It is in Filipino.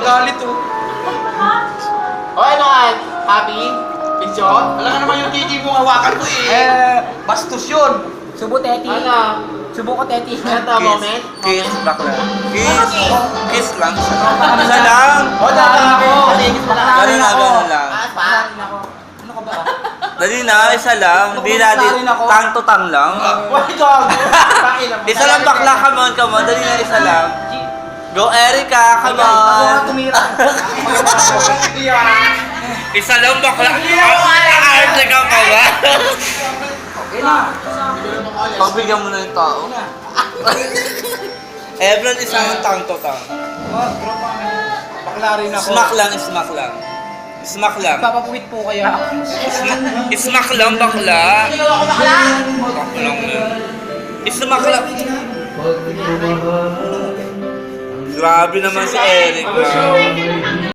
Nagagalit oh. Okay naman, happy? Picture? Alam ka naman yung titi mo hawakan ko eh. Bastos yun. Subo, Teti. Ano? Subo ko, Teti. Ano moment? Kiss, bakla. Kiss. Kiss lang. Isa lang. O, dami ako. Dali na, ganun lang. Pa? Ano ka ba? Dali na, isa lang. Hindi natin, tang to tang lang. Why dog? Isa lang bakla, come on, come on. Dali na, isa lang. Go, Erica, come Ako nga on. tumira. Isa lang bakla. Arte ka pa ba? Okay na. Pagbigyan mo na yung tao. Ebron, isang tang to tang. Bakla rin ako. Smack lang, smack lang. Smack lang. Papapuwit po kaya. Smack lang, bakla. Bakla lang yun. Smack lang. Grabe naman si Eric.